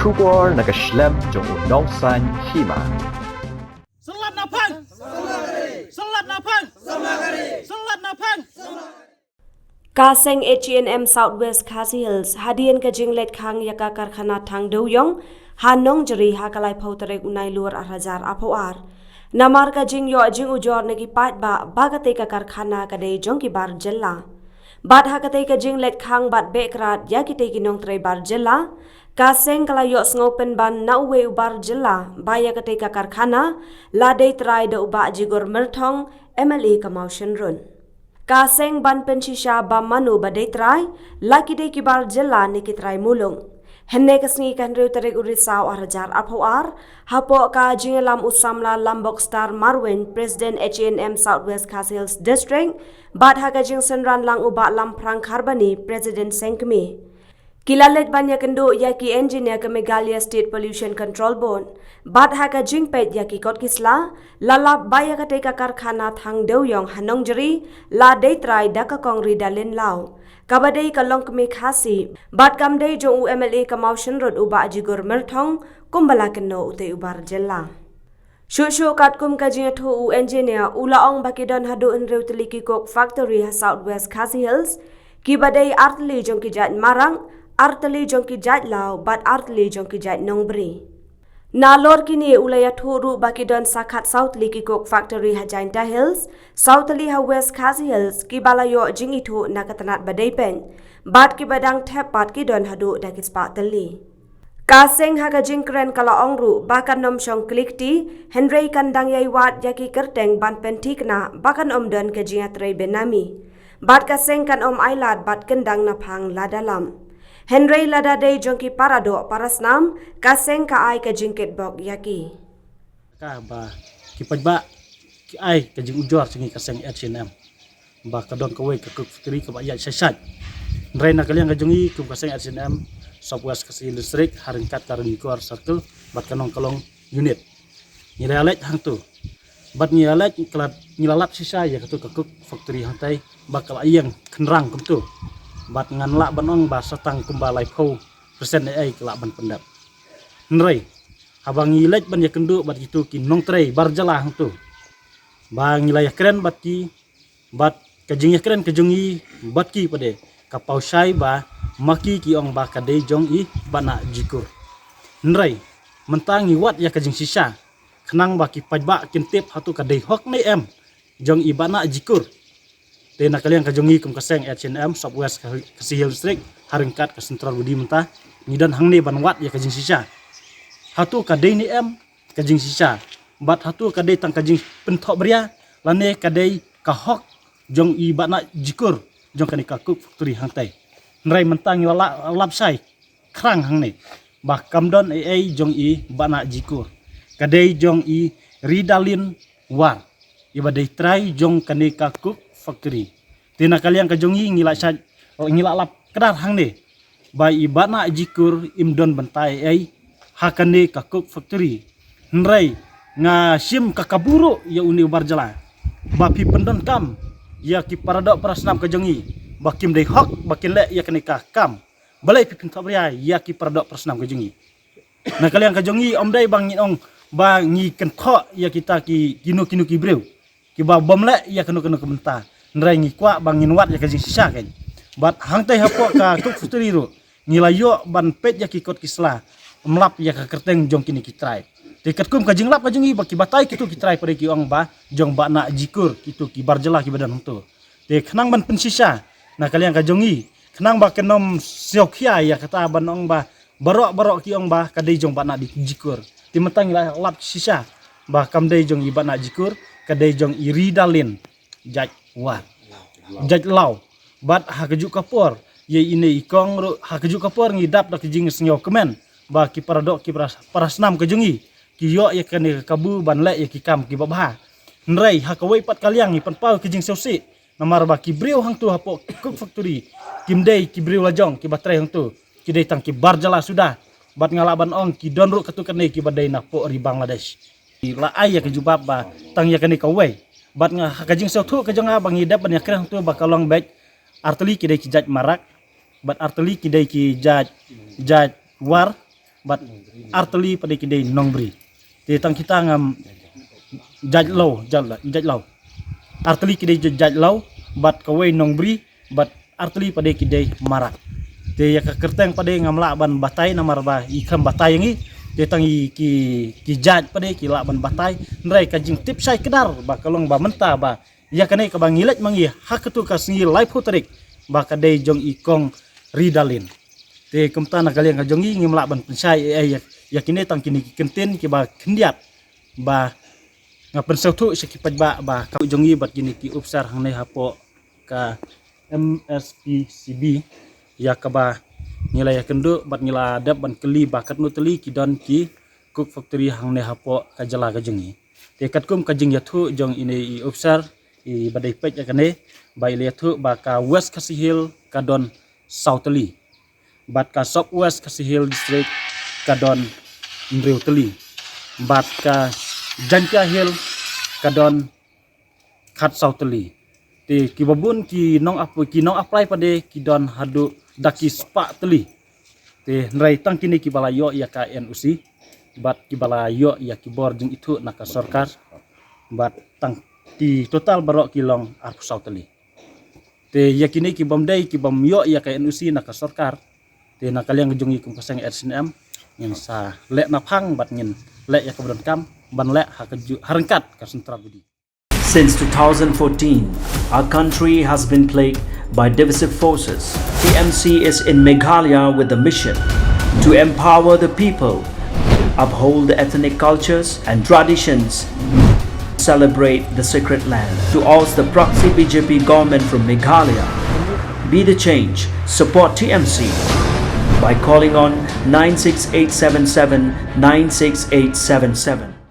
Shubor nakaslem jong unongsan hima. Salat napang. Salat napang. Salat napang. Kaseng H&M Southwest Khasi Hills hadian ka jinglet khang yaka karkhana thang doyong hanong jeri hakalai phautarek unai luar arhajar apoar namar ka jing yo jing ujor negi pat ba bagate ka karkhana ka dei jong ki bar jella bat hakate ka jinglet khang bat bekrat yakite ki nong trei bar jella kaseng kala yo ngopen ban na uwe ubar jella baya kate ka karkhana la dei trai do ba jigor merthong MLA Kamaution Run Kaseng ban pensisha ba manu ba detrai laki de kibar jella ni kitrai mulung henne kasni kan reu terek urisau arjar aphoar hapo ka jingelam usamla lambok star marwen president H&M Southwest Khasi Hills district bad haga jing senran lang uba lamprang kharbani president sengkmi Kilalet banya kendo yaki engineer ke Meghalaya State Pollution Control Board. Bad haka jingpet yaki kot kisla, lalap baya kateka karkhana thang doyong hanong jeri, la detrai daka kongri dalin lau. Kabadai kalong kemi khasi, bad kamdei jong UMLA Kamaution Road uba ajigur merthong, kumbala keno ute ubar jella. Shushu katkum kajing atho u engineer ulaong bakidon hadu enreu teliki kok factory ha Southwest Khasi Hills, kibadai artli jong kijat marang, artali jongki jat lau bat artali jongki jat nongbri. Nalor kini ulaya thoru bakidon sakat South Liki Coke Factory ha Jainta Hills, South Li ha West Khasi Hills ki balayo jing itu nakatanat badai pen, bat ki badang tap bat ki don hadu dakis pak tali. Kaseng haga jingkren kala ongru bakan nom syong klikti, Henry kandang yai wat yaki kerteng ban pentik na bakan don ke jingatrai benami. Bat kaseng kan ailad bat kendang na pang ladalam. Henry lada day jongki parado parasnam kaseng ka ay ka jingket bog yaki. Ka ba kipad ba ki ay ka jing ujor singi kaseng H&M. Ba kadon kaway ka cook factory ka ba ya sasad. Nray na kaliang ka jongi kum kaseng H&M Southwest Khasi Hills district haringkat karon kuar circle bat kanong kalong unit. Nilalet hang tu. Bat nilalet kelat nilalap sisa ya ka tu ka cook factory hantai bakal ayang kenrang kum tu. Bat nganlak banong ba satang kumbalai phau persen ai kelak ban pendap nrei habang ngilet ban ya kendu bat itu ki nong trei barjala hang tu ba ngilaya keren bat ki bat kajing ya keren kajungi bat ki pade kapau sai ba maki ki ong ba kadei jong i bana jikur nrei mentangi wat ya kajing sisa kenang ba ki pajba kintip hatu kadei hok nei em jong i bana jikur Tena kalian kajongi kum kaseng H&M Southwest Khasi Hills district haringkat ke sentral budi mentah ngidan hangne banwat ya kajing sisa hatu kadai ni em kajing sisa bat hatu kadai tang kajing pentok beria lane kadai kahok jong i bana jikur jong kani kakuk factory hangtai nrai mentang lapsai krang hangne bah kamdon ai jong i bana jikur kadai jong i ridalin war ibadai trai jong kani kakuk factory. Tina kalian kajongi ngilak lap kedar hang ni. Bai ibana jikur imdon bentai ai hakane ka cook factory. Nrai nga sim kakaburu ya uni barjala. Bapi pendon kam ya ki paradok prasnam kajongi. Bakim dei hok bakin le ya kane ka kam. Balai pipin tabria ya ki paradok prasnam kajongi. Nah kalian kajongi omdai bang ong bang ngi kentok ya kita ki kinu ki breu. Ki ba bomle ya kenu kebenta. Nrai ngi kwa bangin wat ya kajing sisa kan bat hangtai hapo ka cook factory ru ngilayo ban pet ya kikot kisla mlap ya ka kerteng jong kini kitrai dekat kum kajing lap kajing i baki batai kitu kitrai pare ki ong ba jong ba na jikur kitu ki barjela ki badan huntu de kenang ban pensisa na kalian kajongi kenang ba kenom siokhia ya kata ban ong ba barok ki ong ba kadai jong ba na di jikur timetang lap sisa ba kamdai jong i ba na jikur kadai jong iridalin jaj war jaj lau bat hakaju kapor ye ine ikong ro hakaju kapor ngidap dak jing snyo kemen ba ki paradok ki parasnam kajungi ki yo ye kane kabu ban le ye ki kam ki babha nrei hakawai pat kaliang ni pan pau ki jing sosi namar ba ki breu hang tu hapo cook factory kimdei ki breu lajong ki batrai hang tu ki dei tang ki barjala sudah bat ngalaban ong ki donru katukane ki badai na po ri Bangladesh la ai ya ke jubab ba tang ya kane kawai bat nga kajing sotu kajong abang idap ban yakrang tu bakalong baik arteli kidai ki jaj marak bat arteli kidai ki jaj war bat arteli pada kidai nongbri te tang kita ngam jaj law arteli kidai jaj law bat kawai nongbri bat arteli pada kidai marak te ya kerteng pada ngam laban batai namar ba ikam batai ngi te tang ki jaj pada ki laban batai nrai kajing tip sai kedar ba kalong ba menta ba ya kanai ka bangilet mangi hakatu ka singi life hotrik ba kadai jong ikong ridalin te kumta na kalian ka jongi ngim laban pensai ya kini tang kini kentin ki ba kendiat ba ngapen sautu sekipaj ba ka jongi bat kini ki upsar hang nei hapo ka MSPCB ya ka ba nilai ya kendu bat ngila adap ban keli bakat nuteli ki don ki cook factory hang nei hapo ka jala ka jongi te katkum ka jing yathu jong ini i upsar i badai pej ya kane ba ile yathu ba ka West Khasi Hill ka don Southerly bat ka South West Khasi Hill district kadon Ndreu Teli bat ka Jankia Hill kadon Khat Southerly te ki babun ki nong apply pade ki don hadu daki spa teli te nrai tang kini ki balayo ya ka NUC bat ki balayo ya ki bor jing itu naka sarkar bat tang ki total barok kilong arp Southerly te ya kini ki bomdai ki bom yo ya ka NUC naka sarkar te na kalian ngejungi kum kaseng RCNM ngin sa lek na phang bat ngin lek ya kabron kam ban lek harengkat ka sentra budi. Since 2014, our country has been plagued by divisive forces. TMC is in Meghalaya with the mission to empower the people, uphold the ethnic cultures and traditions, celebrate the sacred land. To oust the proxy BJP government from Meghalaya, be the change, support TMC by calling on 96877 96877.